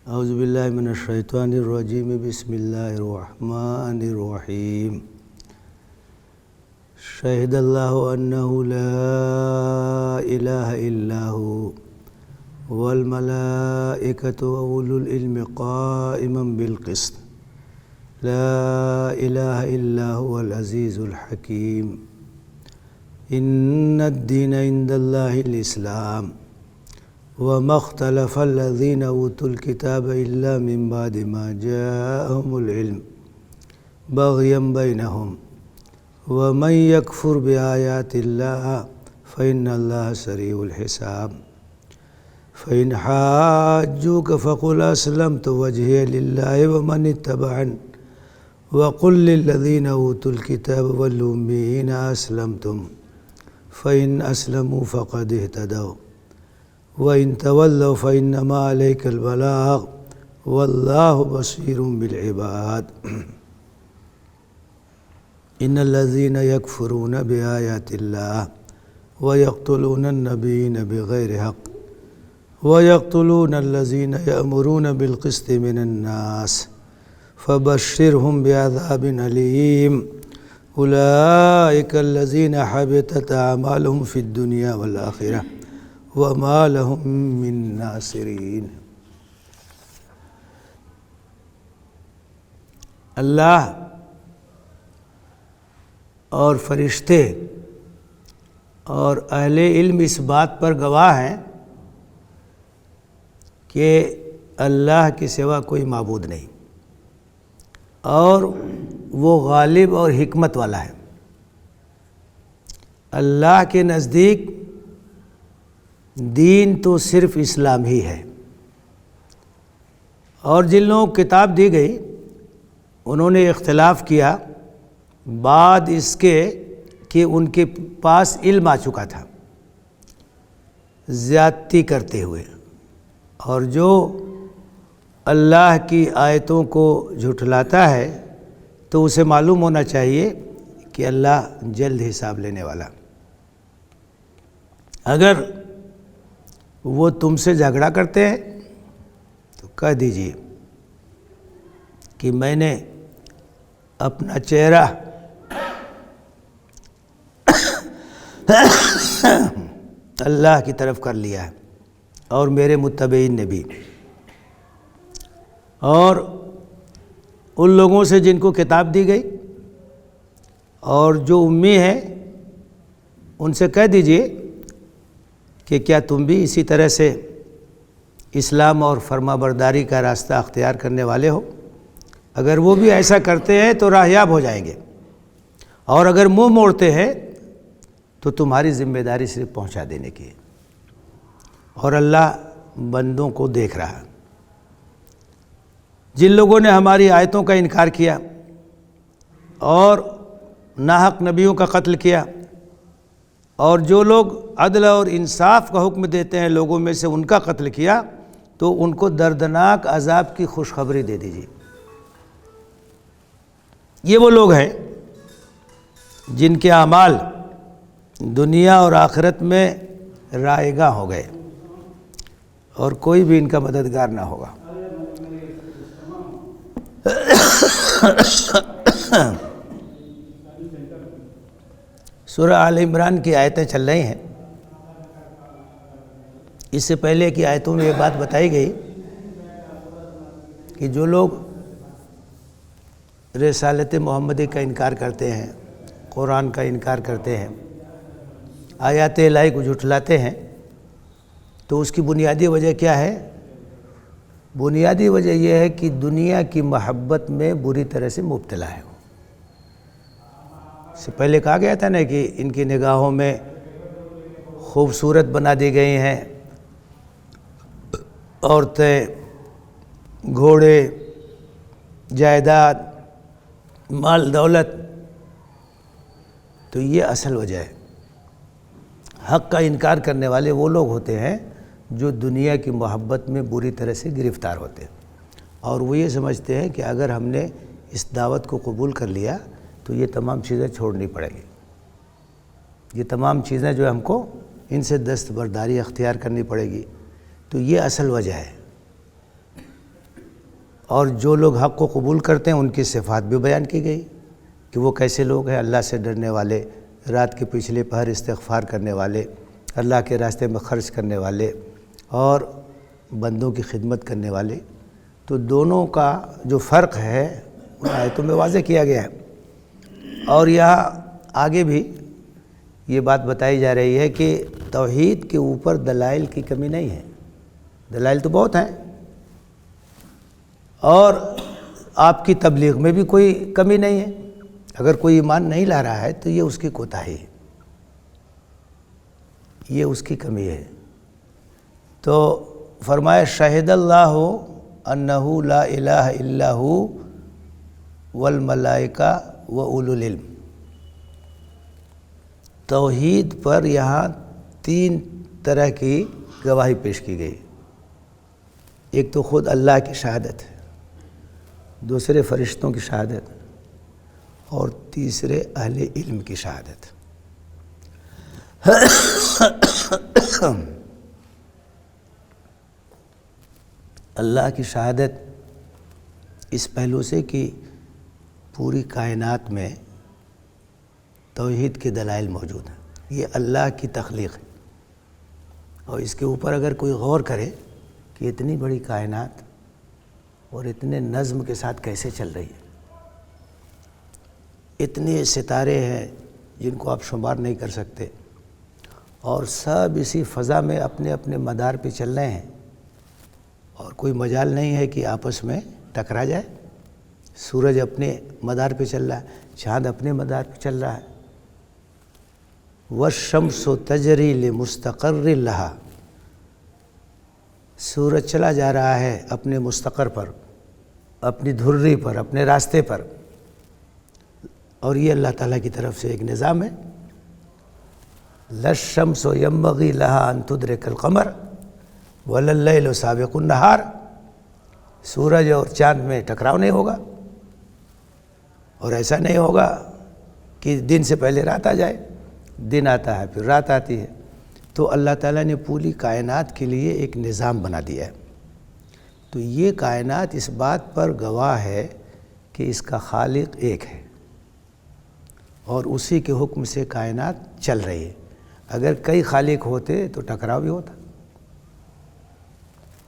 اعوذ باللہ من الشیطان الرجیم بسم اللہ الرحمن الرحیم شہد اللہ انہ لا الہ الا هو والملائکۃ واولو العلم قائما بالقسط لا الہ الا هو العزیز الحکیم ان الدین عند اللہ الاسلام وما اختلف الذين اوتوا الكتاب الا من بعد ما جاءهم العلم بغيا بينهم ومن يكفر بآيات الله فإن الله سريع الحساب فإن حاجوك فقل أسلمت وجهي لله ومن اتبعني وقل للذين اوتوا الكتاب والأميين أسلمتم فإن أسلموا فقد اهتدوا وَإِن تَوَلَّوْا فَإِنَّمَا عَلَيْكَ الْبَلَاغُ وَاللَّهُ بَصِيرٌ بِالْعِبَادِ إِنَّ الَّذِينَ يَكْفُرُونَ بِآيَاتِ اللَّهِ وَيَقْتُلُونَ النَّبِيِّينَ بِغَيْرِ حَقٍّ وَيَقْتُلُونَ الَّذِينَ يَأْمُرُونَ بِالْقِسْطِ مِنَ النَّاسِ فَبَشِّرْهُمْ بِعَذَابٍ أَلِيمٍ أُولَئِكَ الَّذِينَ حَبِطَتْ أَعْمَالُهُمْ فِي الدُّنْيَا وَالْآخِرَةِ وَمَا لَهُم مِّن نَاصِرِينَ۔ اللہ اور فرشتے اور اہل علم اس بات پر گواہ ہیں کہ اللہ کے سوا کوئی معبود نہیں اور وہ غالب اور حکمت والا ہے۔ اللہ کے نزدیک دین تو صرف اسلام ہی ہے، اور جن لوگوں کو کتاب دی گئی انہوں نے اختلاف کیا بعد اس کے کہ ان کے پاس علم آ چکا تھا زیادتی کرتے ہوئے، اور جو اللہ کی آیتوں کو جھٹلاتا ہے تو اسے معلوم ہونا چاہیے کہ اللہ جلد حساب لینے والا۔ اگر وہ تم سے جھگڑا کرتے ہیں تو کہہ دیجئے کہ میں نے اپنا چہرہ اللہ کی طرف کر لیا ہے اور میرے متبعین نے بھی، اور ان لوگوں سے جن کو کتاب دی گئی اور جو امی ہیں ان سے کہہ دیجئے کہ کیا تم بھی اسی طرح سے اسلام اور فرما برداری کا راستہ اختیار کرنے والے ہو؟ اگر وہ بھی ایسا کرتے ہیں تو راہیاب ہو جائیں گے، اور اگر منہ موڑتے ہیں تو تمہاری ذمہ داری صرف پہنچا دینے کی ہے، اور اللہ بندوں کو دیکھ رہا ہے۔ جن لوگوں نے ہماری آیتوں کا انکار کیا اور ناحق نبیوں کا قتل کیا، اور جو لوگ عدل اور انصاف کا حکم دیتے ہیں لوگوں میں سے ان کا قتل کیا، تو ان کو دردناک عذاب کی خوشخبری دے دیجیے۔ یہ وہ لوگ ہیں جن کے اعمال دنیا اور آخرت میں رائے گاہ ہو گئے اور کوئی بھی ان کا مددگار نہ ہوگا۔ سورہ آل عمران کی آیتیں چل رہی ہیں۔ اس سے پہلے کی آیتوں میں یہ بات بتائی گئی کہ جو لوگ رسالت محمدی کا انکار کرتے ہیں، قرآن کا انکار کرتے ہیں، آیات الہی کو جھٹلاتے ہیں، تو اس کی بنیادی وجہ کیا ہے؟ بنیادی وجہ یہ ہے کہ دنیا کی محبت میں بری طرح سے مبتلا ہے۔ اس سے پہلے کہا گیا تھا نا کہ ان کی نگاہوں میں خوبصورت بنا دی گئی ہیں عورتیں، گھوڑے، جائیداد، مال دولت، تو یہ اصل وجہ ہے۔ حق کا انکار کرنے والے وہ لوگ ہوتے ہیں جو دنیا کی محبت میں بری طرح سے گرفتار ہوتے ہیں، اور وہ یہ سمجھتے ہیں کہ اگر ہم نے اس دعوت کو قبول کر لیا تو یہ تمام چیزیں چھوڑنی پڑیں گی، یہ تمام چیزیں جو ہم کو ان سے دستبرداری اختیار کرنی پڑے گی۔ تو یہ اصل وجہ ہے۔ اور جو لوگ حق کو قبول کرتے ہیں ان کی صفات بھی بیان کی گئی کہ وہ کیسے لوگ ہیں، اللہ سے ڈرنے والے، رات کے پچھلے پہر استغفار کرنے والے، اللہ کے راستے میں خرچ کرنے والے اور بندوں کی خدمت کرنے والے۔ تو دونوں کا جو فرق ہے ان آیتوں میں واضح کیا گیا ہے۔ اور یہاں آگے بھی یہ بات بتائی جا رہی ہے کہ توحید کے اوپر دلائل کی کمی نہیں ہے، دلائل تو بہت ہیں، اور آپ کی تبلیغ میں بھی کوئی کمی نہیں ہے۔ اگر کوئی ایمان نہیں لا رہا ہے تو یہ اس کی کوتاہی ہے، یہ اس کی کمی ہے۔ تو فرمایا شہد اللہ انہ لا الہ الا ہو والملائکہ واولو العلم۔ توحید پر یہاں 3 طرح کی گواہی پیش کی گئی۔ ایک تو خود اللہ کی شہادت ہے، دوسرے فرشتوں کی شہادت اور تیسرے اہل علم کی شہادت۔ اللہ کی شہادت اس پہلو سے کہ پوری کائنات میں توحید کے دلائل موجود ہیں، یہ اللہ کی تخلیق ہے، اور اس کے اوپر اگر کوئی غور کرے کہ اتنی بڑی کائنات اور اتنے نظم کے ساتھ کیسے چل رہی ہے، اتنے ستارے ہیں جن کو آپ شمار نہیں کر سکتے، اور سب اسی فضا میں اپنے اپنے مدار پہ چل رہے ہیں، اور کوئی مجال نہیں ہے کہ آپس میں ٹکرا جائے۔ سورج اپنے مدار پہ چل رہا ہے، چاند اپنے مدار پہ چل رہا ہے۔ والشمس تجری لمستقر لہا، سورج چلا جا رہا ہے اپنے مستقر پر، اپنی دھری پر، اپنے راستے پر، اور یہ اللہ تعالیٰ کی طرف سے ایک نظام ہے۔ لا الشمس ينبغي لها ان تدرك القمر ولا الليل سابق النهار، سورج اور چاند میں ٹکراؤ نہیں ہوگا، اور ایسا نہیں ہوگا کہ دن سے پہلے رات آ جائے، دن آتا ہے پھر رات آتی ہے۔ تو اللہ تعالیٰ نے پوری کائنات کے لیے ایک نظام بنا دیا ہے۔ تو یہ کائنات اس بات پر گواہ ہے کہ اس کا خالق ایک ہے، اور اسی کے حکم سے کائنات چل رہی ہے۔ اگر کئی خالق ہوتے تو ٹکراؤ بھی ہوتا۔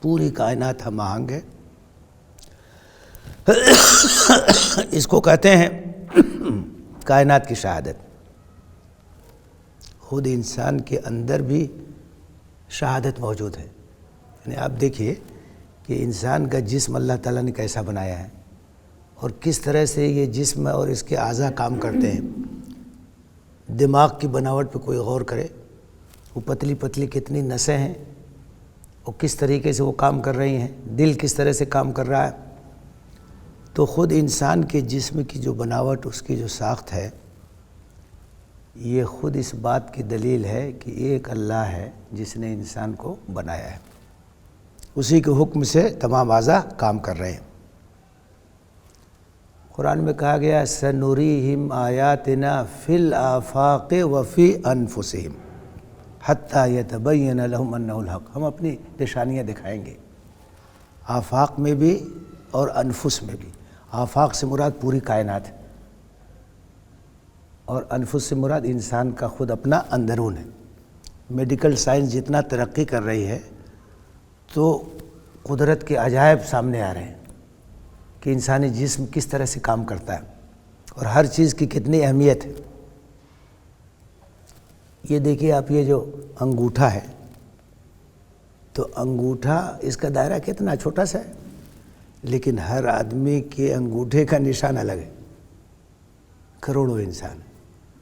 پوری کائنات ہم آہنگ ہے، اس کو کہتے ہیں کائنات کی شہادت۔ خود انسان کے اندر بھی شہادت موجود ہے۔ یعنی آپ دیکھیے کہ انسان کا جسم اللہ تعالیٰ نے کیسا بنایا ہے، اور کس طرح سے یہ جسم اور اس کے اعضاء کام کرتے ہیں۔ دماغ کی بناوٹ پہ کوئی غور کرے، وہ پتلی پتلی کتنی نسیں ہیں، اور کس طریقے سے وہ کام کر رہی ہیں، دل کس طرح سے کام کر رہا ہے۔ تو خود انسان کے جسم کی جو بناوٹ، اس کی جو ساخت ہے، یہ خود اس بات کی دلیل ہے کہ ایک اللہ ہے جس نے انسان کو بنایا ہے، اسی کے حکم سے تمام اعضاء کام کر رہے ہیں۔ قرآن میں کہا گیا سنوریہم آیاتنا فی الآفاق وفی انفسہم حتی یتبین لہم انہ الحق، ہم اپنی نشانیاں دکھائیں گے آفاق میں بھی اور انفس میں بھی۔ آفاق سے مراد پوری کائنات ہے، اور انفس سے مراد انسان کا خود اپنا اندرون ہے۔ میڈیکل سائنس جتنا ترقی کر رہی ہے تو قدرت کے عجائب سامنے آ رہے ہیں کہ انسانی جسم کس طرح سے کام کرتا ہے، اور ہر چیز کی کتنی اہمیت ہے۔ یہ دیکھیے آپ، یہ جو انگوٹھا ہے، تو انگوٹھا اس کا دائرہ کتنا چھوٹا سا ہے، لیکن ہر آدمی کے انگوٹھے کا نشان الگ ہے، کروڑوں انسان۔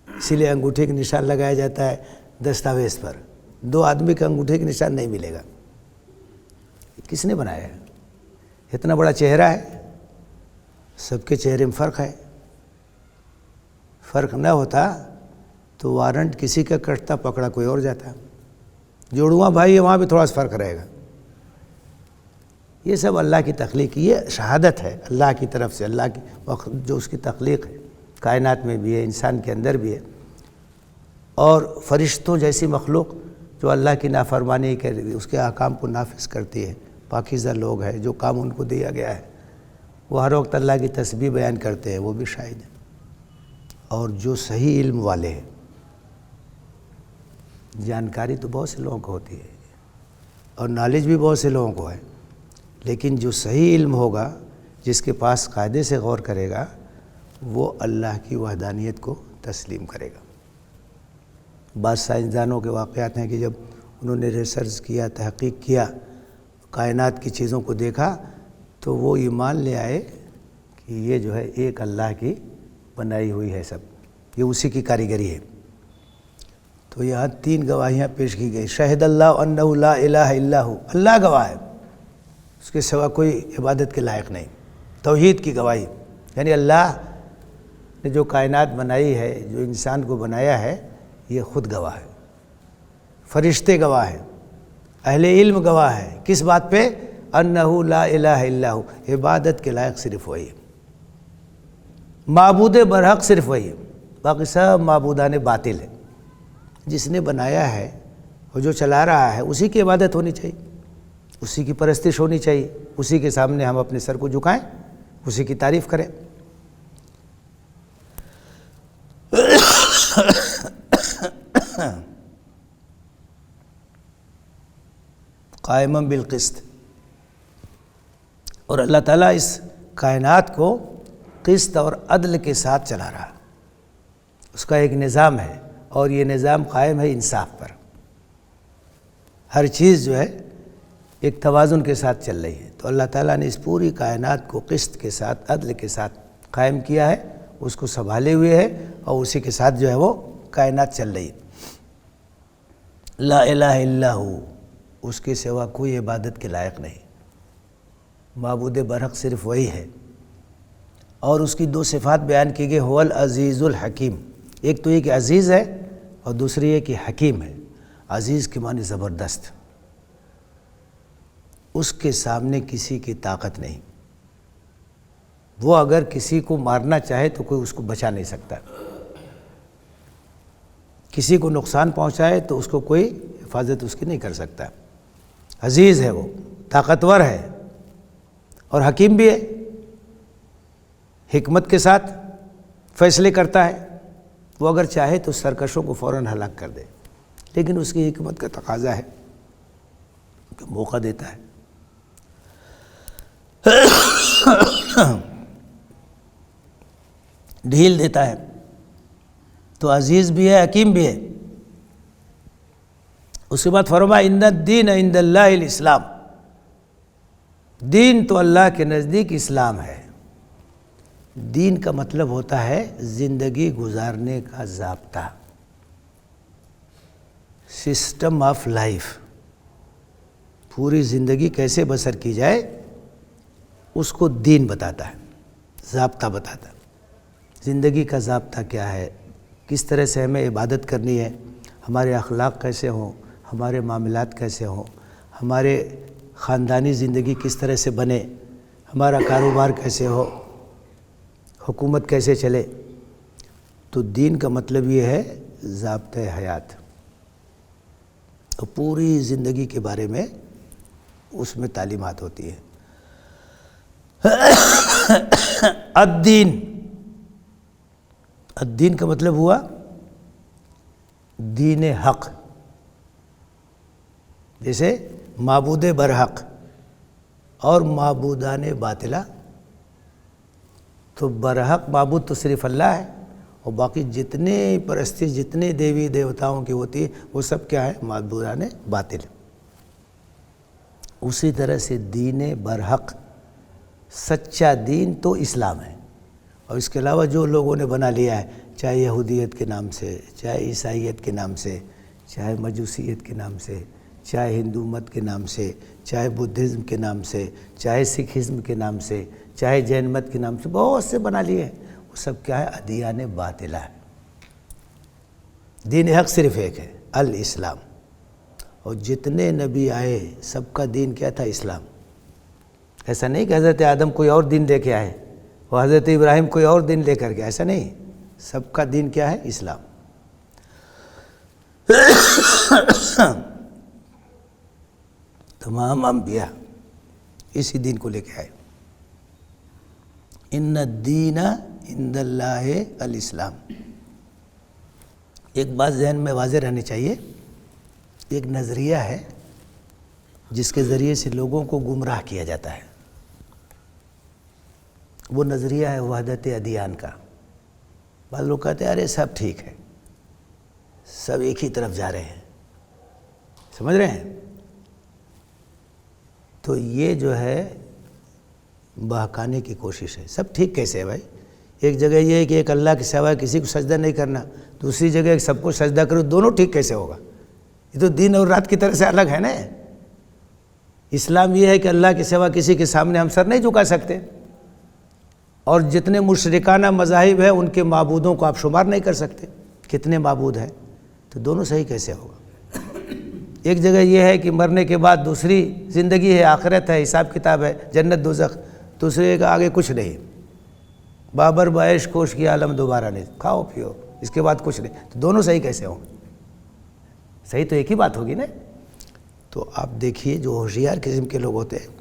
اسی لیے انگوٹھے کا نشان لگایا جاتا ہے دستاویز پر، 2 آدمی کے انگوٹھے کا نشان نہیں ملے گا۔ کس نے بنایا ہے؟ اتنا بڑا چہرہ ہے، سب کے چہرے میں فرق ہے۔ فرق نہ ہوتا تو وارنٹ کسی کا کٹتا پکڑا کوئی اور جاتا، جوڑواں بھائی ہے وہاں بھی تھوڑا سا فرق رہے گا۔ یہ سب اللہ کی تخلیق، یہ شہادت ہے اللہ کی طرف سے، اللہ کی جو اس کی تخلیق ہے، کائنات میں بھی ہے، انسان کے اندر بھی ہے، اور فرشتوں جیسی مخلوق جو اللہ کی نافرمانی کر اس کے احکام کو نافذ کرتی ہے، پاکیزہ لوگ ہیں جو کام ان کو دیا گیا ہے، وہ ہر وقت اللہ کی تسبیح بیان کرتے ہیں، وہ بھی شاہد ہیں۔ اور جو صحیح علم والے ہیں، جانکاری تو بہت سے لوگوں کو ہوتی ہے اور نالج بھی بہت سے لوگوں کو ہے، لیکن جو صحیح علم ہوگا، جس کے پاس قاعدے سے غور کرے گا، وہ اللہ کی وحدانیت کو تسلیم کرے گا۔ بعض سائنسدانوں کے واقعات ہیں کہ جب انہوں نے ریسرچ کیا، تحقیق کیا، کائنات کی چیزوں کو دیکھا، تو وہ ایمان لے آئے کہ یہ جو ہے ایک اللہ کی بنائی ہوئی ہے، سب یہ اسی کی کاریگری ہے۔ تو یہاں 3 گواہیاں پیش کی گئی۔ شہد اللہ انہ لا الہ الا ہو، اللہ گواہ ہے، اس کے سوا کوئی عبادت کے لائق نہیں۔ توحید کی گواہی، یعنی اللہ نے جو کائنات بنائی ہے، جو انسان کو بنایا ہے، یہ خود گواہ ہے۔ فرشتے گواہ ہیں، اہل علم گواہ ہے، کس بات پہ؟ انہ لا الہ الا ہو، عبادت کے لائق صرف وہی ہے، معبود برحق صرف وہی ہے، باقی سب معبودان باطل ہے۔ جس نے بنایا ہے اور جو چلا رہا ہے، اسی کی عبادت ہونی چاہیے، اسی کی پرستش ہونی چاہیے، اسی کے سامنے ہم اپنے سر کو جھکائیں، اسی کی تعریف کریں۔ قائما بالقسط، اور اللہ تعالیٰ اس کائنات کو قسط اور عدل کے ساتھ چلا رہا، اس کا ایک نظام ہے، اور یہ نظام قائم ہے انصاف پر۔ ہر چیز جو ہے ایک توازن کے ساتھ چل رہی ہے۔ تو اللہ تعالیٰ نے اس پوری کائنات کو قسط کے ساتھ، عدل کے ساتھ قائم کیا ہے، اس کو سنبھالے ہوئے ہے، اور اسی کے ساتھ جو ہے وہ کائنات چل رہی ہے۔ لا الہ الا ہو، اس کے سوا کوئی عبادت کے لائق نہیں، معبود برحق صرف وہی ہے۔ اور اس کی 2 صفات بیان کی گئی، هو العزیز الحکیم، ایک تو یہ کہ عزیز ہے، اور دوسری یہ کہ حکیم ہے۔ عزیز کے معنی زبردست، اس کے سامنے کسی کی طاقت نہیں، وہ اگر کسی کو مارنا چاہے تو کوئی اس کو بچا نہیں سکتا، کسی کو نقصان پہنچائے تو اس کو کوئی حفاظت اس کی نہیں کر سکتا۔ عزیز ہے، وہ طاقتور ہے، اور حکیم بھی ہے، حکمت کے ساتھ فیصلے کرتا ہے۔ وہ اگر چاہے تو سرکشوں کو فوراً ہلاک کر دے، لیکن اس کی حکمت کا تقاضا ہے کہ موقع دیتا ہے۔ ڈھیل دیتا ہے، تو عزیز بھی ہے، حکیم بھی ہے۔ اس کے بعد فرمایا ان الدین عند اللہ الاسلام، دین تو اللہ کے نزدیک اسلام ہے۔ دین کا مطلب ہوتا ہے زندگی گزارنے کا ضابطہ، سسٹم آف لائف، پوری زندگی کیسے بسر کی جائے اس کو دین بتاتا ہے، ضابطہ بتاتا ہے۔ زندگی کا ضابطہ کیا ہے، کس طرح سے ہمیں عبادت کرنی ہے، ہمارے اخلاق کیسے ہوں، ہمارے معاملات کیسے ہوں، ہمارے خاندانی زندگی کس طرح سے بنے، ہمارا کاروبار کیسے ہو، حکومت کیسے چلے۔ تو دین کا مطلب یہ ہے ضابطۂ حیات، تو پوری زندگی کے بارے میں اس میں تعلیمات ہوتی ہیں۔ الدین، الدین کا مطلب ہوا دین حق، جیسے معبود برحق اور معبودان باطلہ۔ تو برحق معبود تو صرف اللہ ہے، اور باقی جتنے پرستش، جتنے دیوی دیوتاؤں کی ہوتی ہے، وہ سب کیا ہے؟ معبودان باطل۔ اسی طرح سے دین برحق، سچا دین تو اسلام ہے، اور اس کے علاوہ جو لوگوں نے بنا لیا ہے، چاہے یہودیت کے نام سے، چاہے عیسائیت کے نام سے، چاہے مجوسیت کے نام سے، چاہے ہندو مت کے نام سے، چاہے بدھزم کے نام سے، چاہے سکھزم کے نام سے، چاہے جین مت کے نام سے، بہت سے بنا لیے ہیں، وہ سب کیا ہے؟ ادیان باطلہ ہے۔ دین حق صرف ایک ہے، الاسلام۔ اور جتنے نبی آئے سب کا دین کیا تھا؟ اسلام۔ ایسا نہیں کہ حضرت آدم کوئی اور دین لے کے آئے، وہ حضرت ابراہیم کوئی اور دین لے کر کے، ایسا نہیں، سب کا دین کیا ہے؟ اسلام۔ تمام انبیاء اسی دین کو لے کے آئے۔ ان الدین عند اللہ الاسلام. ایک بات ذہن میں واضح رہنی چاہیے، ایک نظریہ ہے جس کے ذریعے سے لوگوں کو گمراہ کیا جاتا ہے. وہ نظریہ ہے وحدت ادیان کا. بعض لوگ کہتے ہیں ارے سب ٹھیک ہے، سب ایک ہی طرف جا رہے ہیں، سمجھ رہے ہیں؟ تو یہ جو ہے بہکانے کی کوشش ہے. سب ٹھیک کیسے ہے بھائی؟ ایک جگہ یہ ہے کہ ایک اللہ کے سوا کسی کو سجدہ نہیں کرنا، دوسری جگہ سب کو سجدہ کرو، دونوں ٹھیک کیسے ہوگا؟ یہ تو دن اور رات کی طرح سے الگ ہے نا. اسلام یہ ہے کہ اللہ کے سوا کسی کے سامنے ہم سر نہیں جھکا سکتے، اور جتنے مشرکانہ مذاہب ہیں ان کے معبودوں کو آپ شمار نہیں کر سکتے. کتنے معبود ہیں؟ تو دونوں صحیح کیسے ہوگا؟ ایک جگہ یہ ہے کہ مرنے کے بعد دوسری زندگی ہے، آخرت ہے، حساب کتاب ہے، جنت دوزخ. دوسرے کا آگے کچھ نہیں، بابر بعیش کوش کی عالم دوبارہ نہیں، کھاؤ پیو، اس کے بعد کچھ نہیں. تو دونوں صحیح کیسے ہوں؟ صحیح تو ایک ہی بات ہوگی نا. تو آپ دیکھیے جو ہوشیار قسم کے لوگ ہوتے ہیں،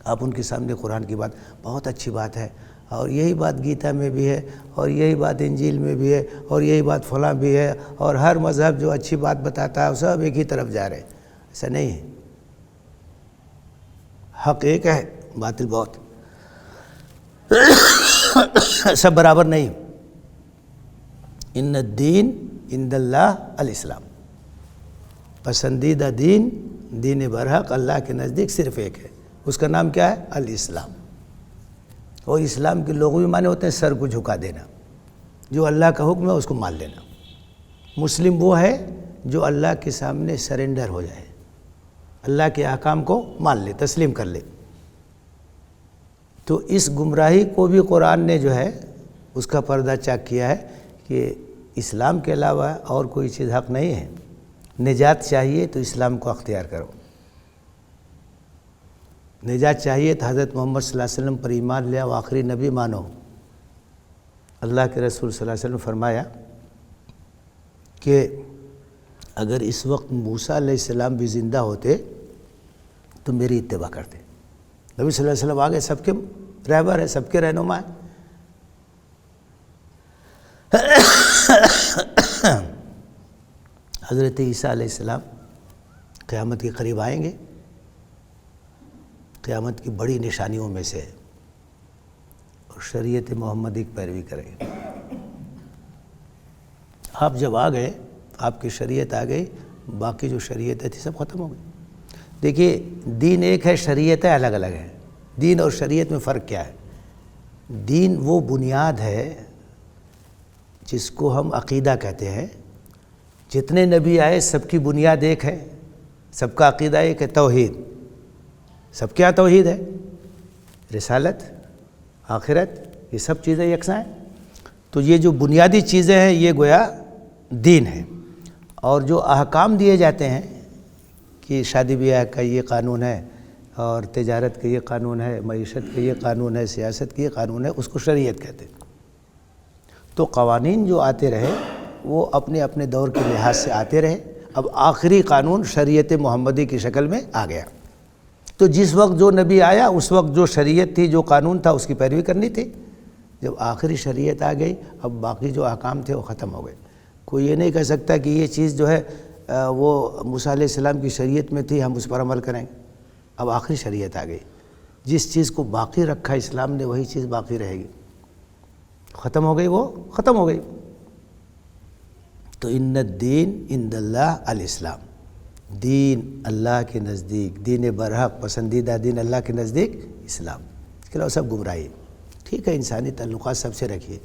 آپ ان کے سامنے قرآن کی بات بہت اچھی بات ہے، اور یہی بات گیتا میں بھی ہے، اور یہی بات انجیل میں بھی ہے، اور یہی بات فلاں بھی ہے، اور ہر مذہب جو اچھی بات بتاتا ہے سب ایک ہی طرف جا رہے ہیں. ایسا نہیں ہے. حق ایک ہے، باطل بہت، سب برابر نہیں. ان الدین عند اللہ الاسلام. پسندیدہ دین، دین برحق اللہ کے نزدیک صرف ایک ہے، اس کا نام کیا ہے؟ الاسلام. اور اسلام کے لغوی معنی ہوتے ہیں سر کو جھکا دینا، جو اللہ کا حکم ہے اس کو مان لینا. مسلم وہ ہے جو اللہ کے سامنے سرنڈر ہو جائے، اللہ کے احکام کو مان لے، تسلیم کر لے. تو اس گمراہی کو بھی قرآن نے جو ہے اس کا پردہ چاک کیا ہے کہ اسلام کے علاوہ اور کوئی چیز حق نہیں ہے. نجات چاہیے تو اسلام کو اختیار کرو. نجات چاہیے تو حضرت محمد صلی اللہ علیہ وسلم پر ایمان لے آؤ، آخری نبی مانو. اللہ کے رسول صلی اللہ علیہ وسلم نے فرمایا کہ اگر اس وقت موسیٰ علیہ السلام بھی زندہ ہوتے تو میری اتباع کرتے. نبی صلی اللہ علیہ وسلم آگے سب کے رہبر ہیں، سب کے رہنما ہیں. حضرت عیسیٰ علیہ السلام قیامت کے قریب آئیں گے. قیامت کی بڑی نشانیوں میں سے ہے، اور شریعت محمدی کی پیروی کریں گے. آپ جب آ گئے، آپ کی شریعت آ گئی، باقی جو شریعتیں تھی سب ختم ہو گئی. دیکھیے دین ایک ہے، شریعتیں الگ الگ ہیں. دین اور شریعت میں فرق کیا ہے؟ دین وہ بنیاد ہے جس کو ہم عقیدہ کہتے ہیں. جتنے نبی آئے سب کی بنیاد ایک ہے، سب کا عقیدہ ایک ہے، توحید. سب کیا توحید ہے؟ رسالت، آخرت، یہ سب چیزیں یکساں ہیں. تو یہ جو بنیادی چیزیں ہیں یہ گویا دین ہے. اور جو احکام دیے جاتے ہیں کہ شادی بیاہ کا یہ قانون ہے، اور تجارت کا یہ قانون ہے، معیشت کا یہ قانون ہے، سیاست کا یہ قانون ہے، اس کو شریعت کہتے ہیں. تو قوانین جو آتے رہے وہ اپنے اپنے دور کے لحاظ سے آتے رہے. اب آخری قانون شریعت محمدی کی شکل میں آ گیا. تو جس وقت جو نبی آیا اس وقت جو شریعت تھی، جو قانون تھا، اس کی پیروی کرنی تھی. جب آخری شریعت آ گئی اب باقی جو احکام تھے وہ ختم ہو گئے. کوئی یہ نہیں کہہ سکتا کہ یہ چیز جو ہے وہ موسیٰ علیہ السلام کی شریعت میں تھی، ہم اس پر عمل کریں. اب آخری شریعت آ گئی، جس چیز کو باقی رکھا اسلام نے وہی چیز باقی رہے گی. ختم ہو گئی، وہ ختم ہو گئی. تو ان الدین عند اللہ الاسلام. دین اللہ کے نزدیک، دین برحق، پسندیدہ دین اللہ کے نزدیک اسلام. اس کے علاوہ سب گمراہی. ٹھیک ہے انسانی تعلقات سب سے رکھیے،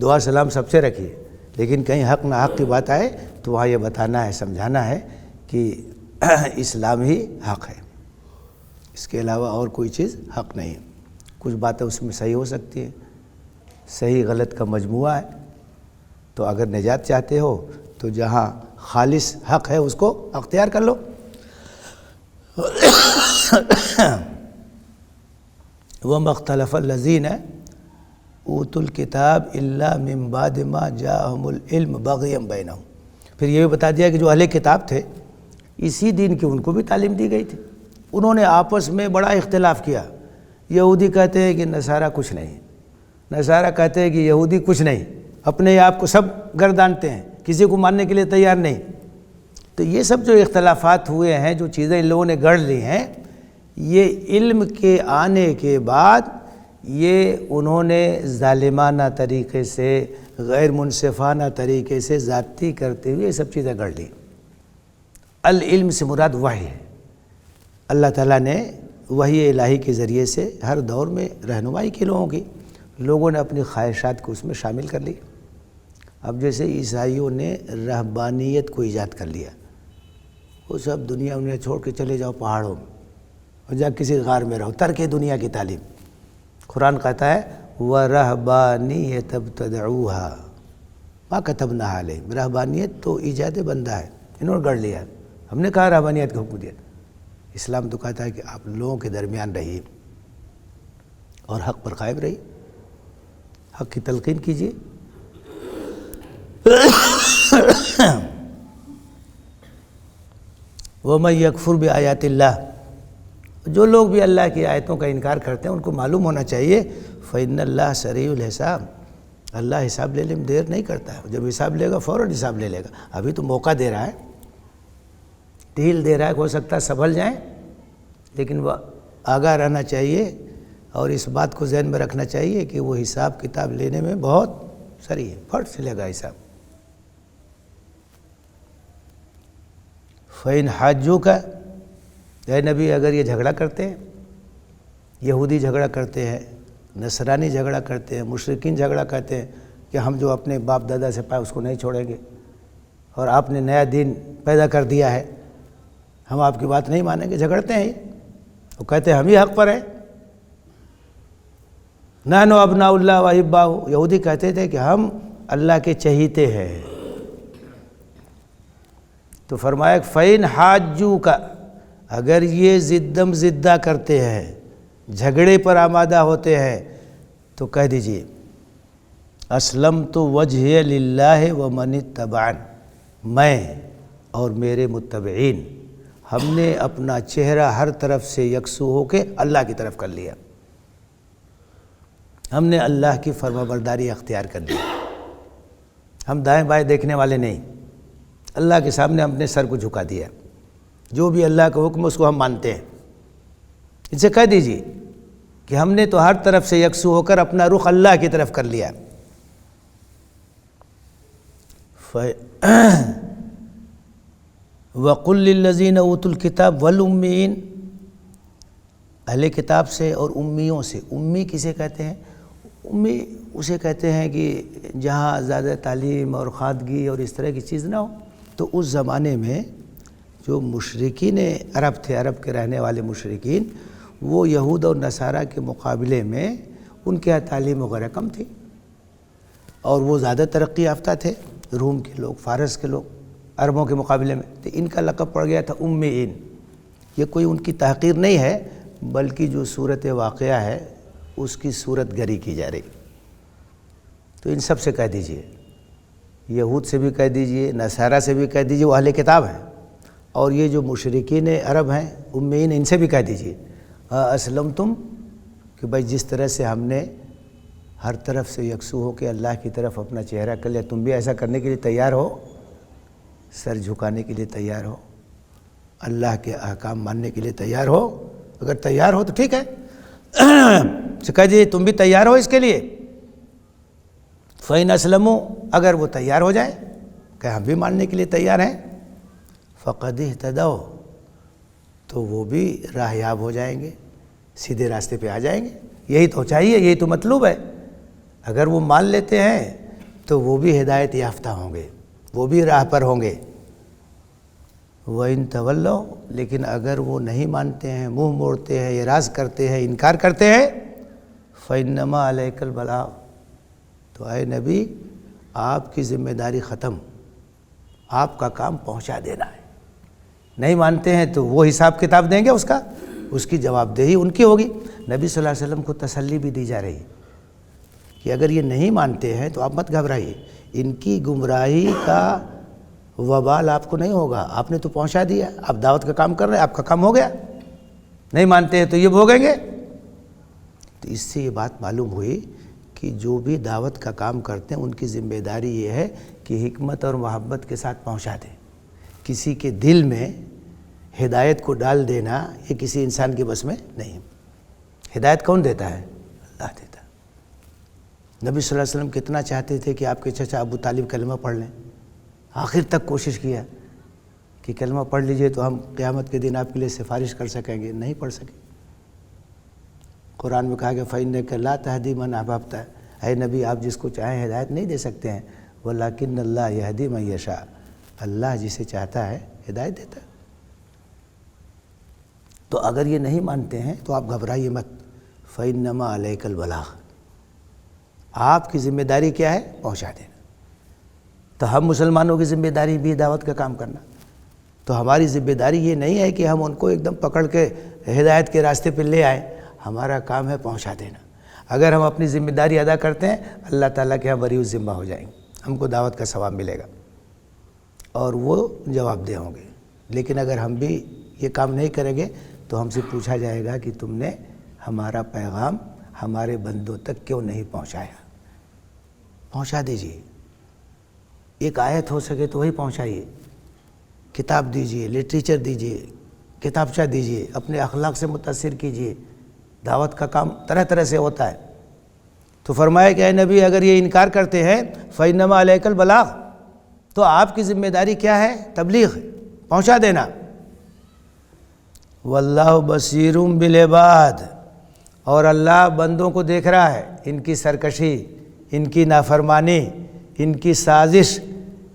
دعا سلام سب سے رکھیے، لیکن کہیں حق نہ حق کی بات آئے تو وہاں یہ بتانا ہے، سمجھانا ہے کہ اسلام ہی حق ہے، اس کے علاوہ اور کوئی چیز حق نہیں ہے. کچھ باتیں اس میں صحیح ہو سکتی ہیں، صحیح غلط کا مجموعہ ہے. تو اگر نجات چاہتے ہو تو جہاں خالص حق ہے اس کو اختیار کر لو. وَمَا اخْتَلَفَ الَّذِينَ اوتوا الکتاب الا من بعد ما جاءهم العلم بغیا بینہم. پھر یہ بھی بتا دیا کہ جو اہل کتاب تھے اسی دین کی ان کو بھی تعلیم دی گئی تھی. انہوں نے آپس میں بڑا اختلاف کیا، یہودی کہتے ہیں کہ نصارہ کچھ نہیں، نصارہ کہتے ہیں کہ یہودی کچھ نہیں، اپنے آپ کو سب گردانتے ہیں، کسی کو ماننے کے لیے تیار نہیں۔ تو یہ سب جو اختلافات ہوئے ہیں، جو چیزیں ان لوگوں نے گڑھ لی ہیں، یہ علم کے آنے کے بعد یہ انہوں نے ظالمانہ طریقے سے، غیر منصفانہ طریقے سے زیادتی کرتے ہوئے یہ سب چیزیں گڑھ لی۔ العلم سے مراد وحی ہے، اللہ تعالیٰ نے وحی الہی کے ذریعے سے ہر دور میں رہنمائی کی لوگوں کی، لوگوں نے اپنی خواہشات کو اس میں شامل کر لی۔ اب جیسے عیسائیوں نے رہبانیت کو ایجاد کر لیا، وہ سب دنیا انہیں چھوڑ کے چلے جاؤ پہاڑوں میں اور جا کسی غار میں رہو، ترک دنیا کی تعلیم۔ قرآن کہتا ہے وَرَهْبَانِيَّةً ابْتَدَعُوهَا مَا كَتَبْنَاهَا عَلَيْهِمْ، رہبانیت تو ایجاد بندہ ہے، انہوں نے گڑھ لیا۔ ہم نے کہا رہبانیت کا حکم دیا، اسلام تو کہتا ہے کہ آپ لوگوں کے درمیان رہیے اور حق پر قائم رہیے، حق کی تلقین کیجیے۔ وَمَن يَكْفُرْ بِآيَاتِ اللَّهِ، جو لوگ بھی اللہ کی آیتوں کا انکار کرتے ہیں ان کو معلوم ہونا چاہیے فَإِنَّ اللَّهَ سَرِيعُ الْحِسَابِ، اللہ حساب لینے میں دیر نہیں کرتا ہے، جب حساب لے گا فوراً حساب لے گا۔ ابھی تو موقع دے رہا ہے، ڈھیل دے رہا ہے، ہو سکتا ہے سنبھل جائیں، لیکن وہ آگاہ رہنا چاہیے اور اس بات کو ذہن میں رکھنا چاہیے کہ وہ حساب کتاب لینے میں بہت سریع ہے، پھٹ سے لے گا حساب۔ فَإِنْ حَاجُّوكَ، اے نبی اگر یہ جھگڑا کرتے ہیں، یہودی جھگڑا کرتے ہیں، نصرانی جھگڑا کرتے ہیں، مشرکین جھگڑا کرتے ہیں کہ ہم جو اپنے باپ دادا سے پائے اس کو نہیں چھوڑیں گے اور آپ نے نیا دین پیدا کر دیا ہے، ہم آپ کی بات نہیں مانیں گے، جھگڑتے ہیں وہ کہتے ہیں ہم ہی حق پر ہیں۔ نحن ابناء اللہ واحباؤہ، یہودی کہتے تھے کہ ہم اللہ کے چہیتے ہیں۔ تو فرمایا فَإِنْ حَاجُّوكَ، اگر یہ ضدم زدہ کرتے ہیں، جھگڑے پر آمادہ ہوتے ہیں، تو کہہ دیجئے اسلمت وجہی للہ ومن اتبعن، میں اور میرے متبعین ہم نے اپنا چہرہ ہر طرف سے یکسو ہو کے اللہ کی طرف کر لیا، ہم نے اللہ کی فرما برداری اختیار کر لی، ہم دائیں بائیں دیکھنے والے نہیں، اللہ کے سامنے ہم نے سر کو جھکا دیا، جو بھی اللہ کا حکم اس کو ہم مانتے ہیں۔ ان سے کہہ دیجئے کہ ہم نے تو ہر طرف سے یکسو ہو کر اپنا رخ اللہ کی طرف کر لیا۔ وَقُلْ لِلَّذِينَ أُوتُوا الْكِتَابَ وَالْأُمِّيِّينَ، اہل کتاب سے اور امیوں سے۔ امی کسے کہتے ہیں؟ امی اسے کہتے ہیں کہ جہاں زیادہ تعلیم اور خواندگی اور اس طرح کی چیز نہ ہو۔ تو اس زمانے میں جو مشرکین عرب تھے، عرب کے رہنے والے مشرکین، وہ یہود اور نصارہ کے مقابلے میں ان کے یہاں تعلیم وغیرہ کم تھی اور وہ زیادہ ترقی یافتہ تھے، روم کے لوگ، فارس کے لوگ عربوں کے مقابلے میں، تو ان کا لقب پڑ گیا تھا امیین۔ یہ کوئی ان کی تحقیر نہیں ہے، بلکہ جو صورت واقعہ ہے اس کی صورت گری کی جا رہی۔ تو ان سب سے کہہ دیجئے، یہود سے بھی کہہ دیجئے، نصارہ سے بھی کہہ دیجئے، وہ اہل کتاب ہیں، اور یہ جو مشرکین عرب ہیں امیین، ان سے بھی کہہ دیجئے اسلمتم، کہ بھائی جس طرح سے ہم نے ہر طرف سے یکسو ہو کے اللہ کی طرف اپنا چہرہ کر لیا، تم بھی ایسا کرنے کے لیے تیار ہو، سر جھکانے کے لیے تیار ہو، اللہ کے احکام ماننے کے لیے تیار ہو؟ اگر تیار ہو تو ٹھیک ہے، کہہ دیجیے تم بھی تیار ہو اس کے لیے۔ فَإِنْ أَسْلَمُوا، اگر وہ تیار ہو جائیں کہ ہم بھی ماننے کے لیے تیار ہیں، فَقَدْ اهْتَدَوْا، تو وہ بھی راہیاب ہو جائیں گے، سیدھے راستے پہ آ جائیں گے۔ یہی تو چاہیے، یہی تو مطلوب ہے۔ اگر وہ مان لیتے ہیں تو وہ بھی ہدایت یافتہ ہوں گے، وہ بھی راہ پر ہوں گے۔ وَإِن تَوَلَّوْا، لیکن اگر وہ نہیں مانتے ہیں، منہ موڑتے ہیں، اعراض کرتے ہیں، انکار کرتے ہیں، فَإِنَّمَا عَلَيْكَ الْبَلَاغُ، تو اے نبی آپ کی ذمہ داری ختم، آپ کا کام پہنچا دینا ہے۔ نہیں مانتے ہیں تو وہ حساب کتاب دیں گے، اس کی جواب دہی ان کی ہوگی۔ نبی صلی اللہ علیہ وسلم کو تسلی بھی دی جا رہی کہ اگر یہ نہیں مانتے ہیں تو آپ مت گھبرائیے، ان کی گمراہی کا وبال آپ کو نہیں ہوگا، آپ نے تو پہنچا دیا، آپ دعوت کا کام کر رہے ہیں، آپ کا کام ہو گیا۔ نہیں مانتے ہیں تو یہ بھوگیں گے، تو اس سے یہ بات معلوم ہوئی کہ جو بھی دعوت کا کام کرتے ہیں ان کی ذمہ داری یہ ہے کہ حکمت اور محبت کے ساتھ پہنچا دیں. کسی کے دل میں ہدایت کو ڈال دینا یہ کسی انسان کے بس میں نہیں. ہدایت کون دیتا ہے؟ اللہ دیتا ہے. نبی صلی اللہ علیہ وسلم کتنا چاہتے تھے کہ آپ کے چچا ابو طالب کلمہ پڑھ لیں، آخر تک کوشش کیا کہ کلمہ پڑھ لیجئے تو ہم قیامت کے دن آپ کے لیے سفارش کر سکیں گے، نہیں پڑھ سکے. قرآن میں کہا کہ فَإِنَّكَ لَا تَهْدِي مَنْ أَحْبَبْتَ، اے نبی آپ جس کو چاہیں ہدایت نہیں دے سکتے ہیں، وَلَكِنَّ اللَّهَ يَهْدِي مَن يَشَاءُ، اللہ جسے چاہتا ہے ہدایت دیتا ہے. تو اگر یہ نہیں مانتے ہیں تو آپ گھبرائیے مت. فَإِنَّمَا عَلَيْكَ الْبَلَاغُ، آپ کی ذمہ داری کیا ہے؟ پہنچا دینا. تو ہم مسلمانوں کی ذمہ داری بھی دعوت کا کام کرنا. تو ہماری ذمہ داری یہ نہیں ہے کہ ہم ان کو ایک دم پکڑ کے ہدایت کے راستے پہ لے آئیں، ہمارا کام ہے پہنچا دینا. اگر ہم اپنی ذمہ داری ادا کرتے ہیں اللہ تعالیٰ کے ہاں بری ذمہ ہو جائیں گے، ہم کو دعوت کا ثواب ملے گا اور وہ جواب دہ ہوں گے. لیکن اگر ہم بھی یہ کام نہیں کریں گے تو ہم سے پوچھا جائے گا کہ تم نے ہمارا پیغام ہمارے بندوں تک کیوں نہیں پہنچایا. پہنچا دیجیے. ایک آیت ہو سکے تو وہی پہنچائیے. کتاب دیجیے، لٹریچر دیجیے، کتابچہ دیجیے، اپنے اخلاق سے متاثر کیجیے. دعوت کا کام طرح طرح سے ہوتا ہے. تو فرمایا کہ اے نبی اگر یہ انکار کرتے ہیں فَإِنَّمَا عَلَيْكَ الْبَلَاغُ، تو آپ کی ذمہ داری کیا ہے؟ تبلیغ، پہنچا دینا. وَاللَّهُ بَصِيرٌ بِالْعِبَادِ، اور اللہ بندوں کو دیکھ رہا ہے، ان کی سرکشی، ان کی نافرمانی، ان کی سازش،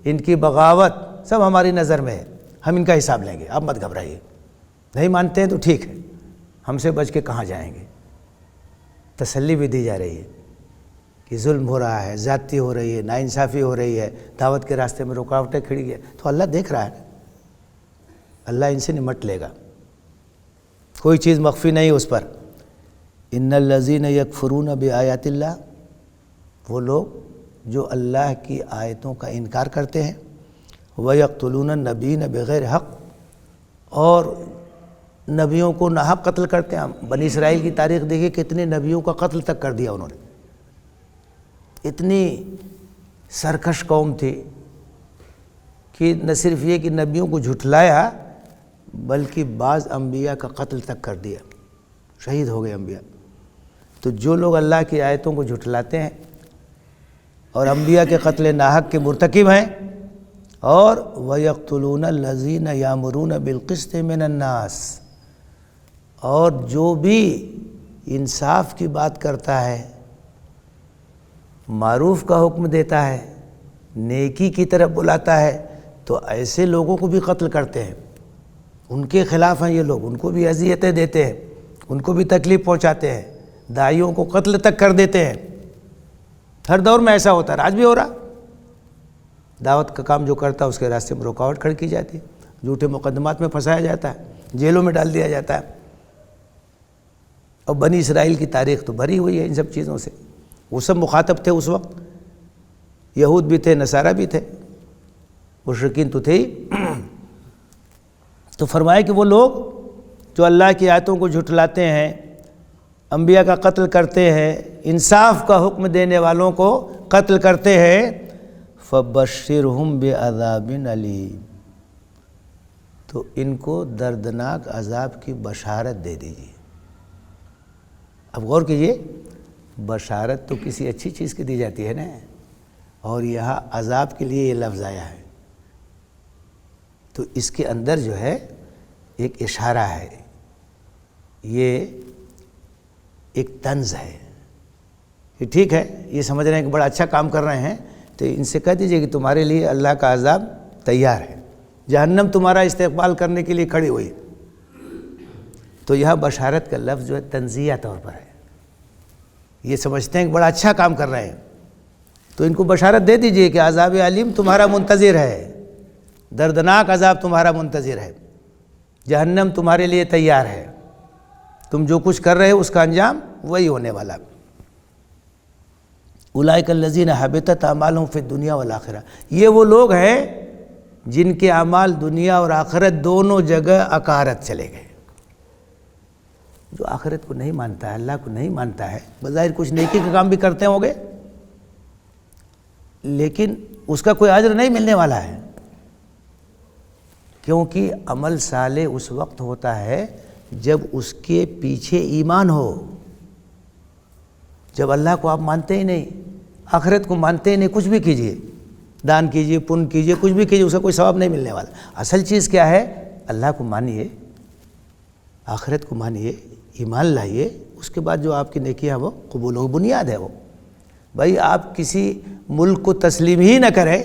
ان کی بغاوت سب ہماری نظر میں ہے. ہم ان کا حساب لیں گے، آپ مت گھبرائیے. نہیں مانتے ہیں تو ٹھیک ہے، ہم سے بچ کے کہاں جائیں گے. تسلی بھی دی جا رہی ہے کہ ظلم ہو رہا ہے، زیادتی ہو رہی ہے، ناانصافی ہو رہی ہے، دعوت کے راستے میں رکاوٹیں کھڑی ہیں، تو اللہ دیکھ رہا ہے، اللہ ان سے نمٹ لے گا. کوئی چیز مخفی نہیں اس پر. ان الذین یکفرون بآیات اللہ، وہ لوگ جو اللہ کی آیتوں کا انکار کرتے ہیں، وَيَقْتُلُونَ النَّبِيِّينَ بِغَيْرِ حق، اور نبیوں کو ناحق قتل کرتے ہیں. بنی اسرائیل کی تاریخ دیکھیے کتنے نبیوں کا قتل تک کر دیا انہوں نے. اتنی سرکش قوم تھی کہ نہ صرف یہ کہ نبیوں کو جھٹلایا بلکہ بعض انبیاء کا قتل تک کر دیا، شہید ہو گئے انبیاء. تو جو لوگ اللہ کی آیتوں کو جھٹلاتے ہیں اور انبیاء کے قتل ناحق کے مرتکب ہیں، اور وَيَقْتُلُونَ الَّذِينَ يَأْمُرُونَ بِالْقِسْطِ مِنَ النَّاسِ، اور جو بھی انصاف کی بات کرتا ہے، معروف کا حکم دیتا ہے، نیکی کی طرف بلاتا ہے، تو ایسے لوگوں کو بھی قتل کرتے ہیں. ان کے خلاف ہیں یہ لوگ، ان کو بھی اذیتیں دیتے ہیں، ان کو بھی تکلیف پہنچاتے ہیں، داعیوں کو قتل تک کر دیتے ہیں. ہر دور میں ایسا ہوتا ہے، آج بھی ہو رہا. دعوت کا کام جو کرتا ہے اس کے راستے میں رکاوٹ کھڑی کی جاتی ہے، جھوٹے مقدمات میں پھنسایا جاتا ہے، جیلوں میں ڈال دیا جاتا ہے. اور بنی اسرائیل کی تاریخ تو بھری ہوئی ہے ان سب چیزوں سے. وہ سب مخاطب تھے اس وقت، یہود بھی تھے، نصارہ بھی تھے، مشرکین تو تھے ہی. تو فرمایا کہ وہ لوگ جو اللہ کی آیتوں کو جھٹلاتے ہیں، انبیاء کا قتل کرتے ہیں، انصاف کا حکم دینے والوں کو قتل کرتے ہیں، فَبَشِّرْهُمْ بِعَذَابٍ عَلِيمٍ، تو ان کو دردناک عذاب کی بشارت دے دیجیے. اب غور کیجیے، بشارت تو کسی اچھی چیز کی دی جاتی ہے نا، اور یہاں عذاب کے لیے یہ لفظ آیا ہے. تو اس کے اندر جو ہے ایک اشارہ ہے، یہ ایک طنز ہے کہ ٹھیک ہے یہ سمجھ رہے ہیں کہ بڑا اچھا کام کر رہے ہیں، تو ان سے کہہ دیجئے کہ تمہارے لیے اللہ کا عذاب تیار ہے، جہنم تمہارا استقبال کرنے کے لیے کھڑی ہوئی. تو یہاں بشارت کا لفظ جو ہے تنزیہ طور پر ہے. یہ سمجھتے ہیں کہ بڑا اچھا کام کر رہے ہیں، تو ان کو بشارت دے دیجئے کہ عذاب علیم تمہارا منتظر ہے، دردناک عذاب تمہارا منتظر ہے، جہنم تمہارے لیے تیار ہے، تم جو کچھ کر رہے ہو اس کا انجام وہی ہونے والا. اولئک الذین حبطت اعمالہم فی الدنیا والآخرہ، یہ وہ لوگ ہیں جن کے اعمال دنیا اور آخرت دونوں جگہ اکارت چلے گئے. جو آخرت کو نہیں مانتا ہے، اللہ کو نہیں مانتا ہے، بظاہر کچھ نیکی کا کام بھی کرتے ہوں گے لیکن اس کا کوئی اجر نہیں ملنے والا ہے، کیونکہ عمل صالح اس وقت ہوتا ہے جب اس کے پیچھے ایمان ہو۔ جب اللہ کو آپ مانتے ہی نہیں، آخرت کو مانتے ہی نہیں، کچھ بھی کیجئے، دان کیجئے، پن کیجئے، کچھ بھی کیجئے، اس کا کوئی ثواب نہیں ملنے والا۔ اصل چیز کیا ہے؟ اللہ کو مانیے، آخرت کو مانیے، ایمان لائیے، اس کے بعد جو آپ کی نیکیاں وہ قبول ہو، بنیاد ہے وہ۔ بھائی آپ کسی ملک کو تسلیم ہی نہ کریں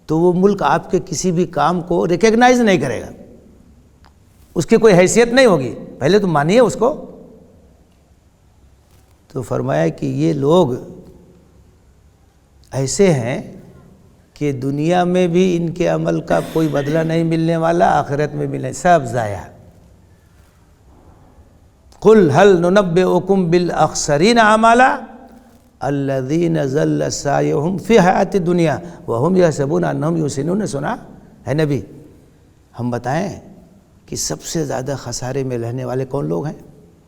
تو وہ ملک آپ کے کسی بھی کام کو ریکگنائز نہیں کرے گا، اس کی کوئی حیثیت نہیں ہوگی۔ پہلے تو مانیے اس کو۔ تو فرمایا کہ یہ لوگ ایسے ہیں کہ دنیا میں بھی ان کے عمل کا کوئی بدلہ نہیں ملنے والا، آخرت میں بھی نہیں، سب ضائع۔ قُلْ هَلْ نُنَبِّئُكُمْ بِالْأَخْسَرِينَ أَعْمَالًا الَّذِينَ ضَلَّ سَعْيُهُمْ فِي الْحَيَاةِ الدُّنْيَا وَهُمْ يَحْسَبُونَ أَنَّهُمْ يُحْسِنُونَ صُنْعًا۔ ہے نبی، ہم بتائیں کہ سب سے زیادہ خسارے میں رہنے والے کون لوگ ہیں،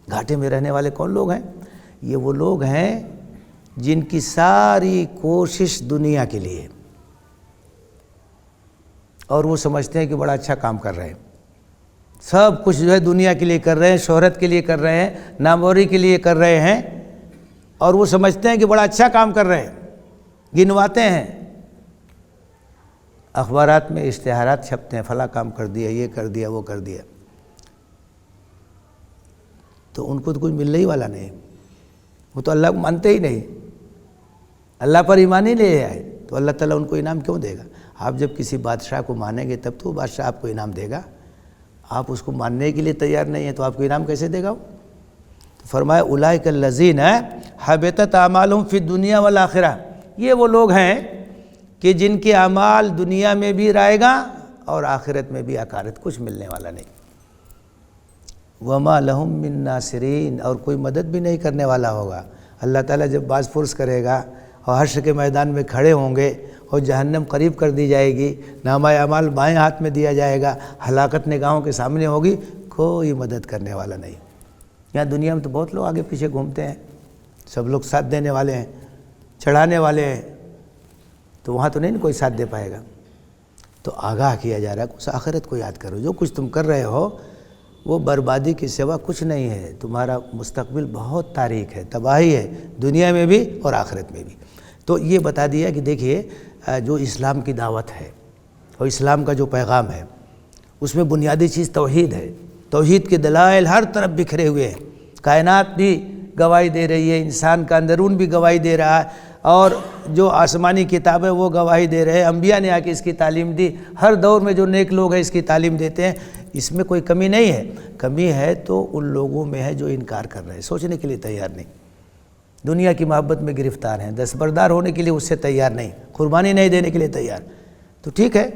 گھاٹے میں رہنے والے کون لوگ ہیں؟ یہ وہ لوگ ہیں جن کی ساری کوشش دنیا کے لیے، اور وہ سمجھتے ہیں کہ بڑا اچھا کام کر رہے ہیں، سب کچھ جو ہے دنیا کے لیے کر رہے ہیں، شہرت کے لیے کر رہے ہیں، ناموری کے لیے کر رہے ہیں، اور وہ سمجھتے ہیں کہ بڑا اچھا کام کر رہے ہیں، گنواتے ہیں، اخبارات میں اشتہارات چھپتے ہیں، فلاں کام کر دیا، یہ کر دیا، وہ کر دیا، تو ان کو تو کچھ ملنے ہی والا نہیں، وہ تو اللہ کو مانتے ہی نہیں، اللہ پر ایمان ہی لے آئے، تو اللہ تعالیٰ ان کو انعام کیوں دے گا؟ آپ جب کسی بادشاہ کو مانیں گے تب تو بادشاہ آپ کو انعام دے گا، آپ اس کو ماننے کے لیے تیار نہیں ہیں تو آپ کو انعام کیسے دے گا وہ؟ تو فرمایا اولئک الذین حبطت اعمالہم فی الدنیا والآخرہ، یہ وہ لوگ ہیں کہ جن کے اعمال دنیا میں بھی رائے گا اور آخرت میں بھی اکارت، کچھ ملنے والا نہیں۔ وما لہم من ناصرین، اور کوئی مدد بھی نہیں کرنے والا ہوگا۔ اللہ تعالیٰ جب باز پرس کرے گا اور حشر کے میدان میں کھڑے ہوں گے اور جہنم قریب کر دی جائے گی، نامہ اعمال بائیں ہاتھ میں دیا جائے گا، ہلاکت نگاہوں کے سامنے ہوگی، کوئی مدد کرنے والا نہیں۔ یہاں دنیا میں تو بہت لوگ آگے پیچھے گھومتے ہیں، سب لوگ ساتھ دینے والے ہیں، چڑھانے والے ہیں، تو وہاں تو نہیں کوئی ساتھ دے پائے گا۔ تو آگاہ کیا جا رہا ہے اس آخرت کو یاد کرو، جو کچھ تم کر رہے ہو وہ بربادی کے سوا کچھ نہیں ہے، تمہارا مستقبل بہت تاریک ہے، تباہی ہے، دنیا میں بھی اور آخرت میں بھی۔ تو یہ بتا دیا کہ دیکھیے جو اسلام کی دعوت ہے اور اسلام کا جو پیغام ہے اس میں بنیادی چیز توحید ہے، توحید کے دلائل ہر طرف بکھرے ہوئے ہیں، کائنات بھی گواہی دے رہی ہے، انسان کا اندرون بھی گواہی دے رہا ہے، اور جو آسمانی کتابیں وہ گواہی دے رہے ہیں، انبیاء نے آ کے اس کی تعلیم دی، ہر دور میں جو نیک لوگ ہیں اس کی تعلیم دیتے ہیں، اس میں کوئی کمی نہیں ہے۔ کمی ہے تو ان لوگوں میں ہے جو انکار کر رہے ہیں، سوچنے کے لیے تیار نہیں، دنیا کی محبت میں گرفتار ہیں، دستبردار ہونے کے لیے اس سے تیار نہیں، قربانی نہیں دینے کے لیے تیار۔ تو ٹھیک ہے،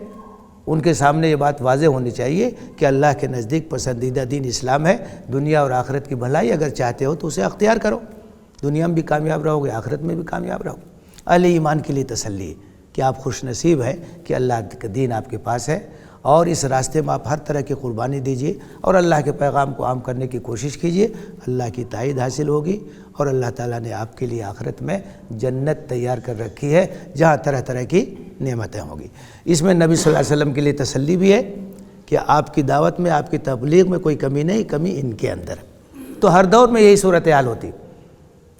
ان کے سامنے یہ بات واضح ہونی چاہیے کہ اللہ کے نزدیک پسندیدہ دین اسلام ہے، دنیا اور آخرت کی بھلائی اگر چاہتے ہو تو اسے اختیار کرو، دنیا میں بھی کامیاب رہو گے، آخرت میں بھی کامیاب رہو۔ اہل ایمان کے لیے تسلی کہ آپ خوش نصیب ہیں کہ اللہ کا دین آپ کے پاس ہے، اور اس راستے میں آپ ہر طرح کی قربانی دیجیے اور اللہ کے پیغام کو عام کرنے کی کوشش کیجیے، اللہ کی تائید حاصل ہوگی، اور اللہ تعالیٰ نے آپ کے لیے آخرت میں جنت تیار کر رکھی ہے جہاں طرح طرح کی نعمتیں ہوں گی۔ اس میں نبی صلی اللہ علیہ وسلم کے لیے تسلی بھی ہے کہ آپ کی دعوت میں، آپ کی تبلیغ میں کوئی کمی نہیں، کمی ان کے اندر۔ تو ہر دور میں یہی صورتحال ہوتی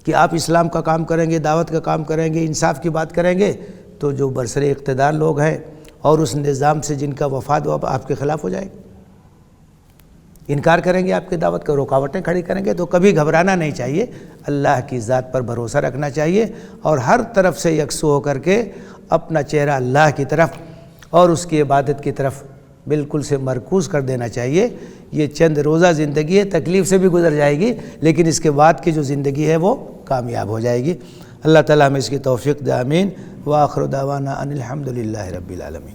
کہ آپ اسلام کا کام کریں گے، دعوت کا کام کریں گے، انصاف کی بات کریں گے، تو جو برسر اقتدار لوگ ہیں اور اس نظام سے جن کا وفاد وہ آپ کے خلاف ہو جائے گا، انکار کریں گے آپ کی دعوت کا، رکاوٹیں کھڑی کریں گے۔ تو کبھی گھبرانا نہیں چاہیے، اللہ کی ذات پر بھروسہ رکھنا چاہیے، اور ہر طرف سے یکسو ہو کر کے اپنا چہرہ اللہ کی طرف اور اس کی عبادت کی طرف بالکل سے مرکوز کر دینا چاہیے۔ یہ چند روزہ زندگی ہے، تکلیف سے بھی گزر جائے گی، لیکن اس کے بعد کی جو زندگی ہے وہ کامیاب ہو جائے گی۔ اللہ تعالیٰ ہمیں اس کی توفیق دے، آمین۔ وآخر دعوانا ان الحمد للہ رب العالمین۔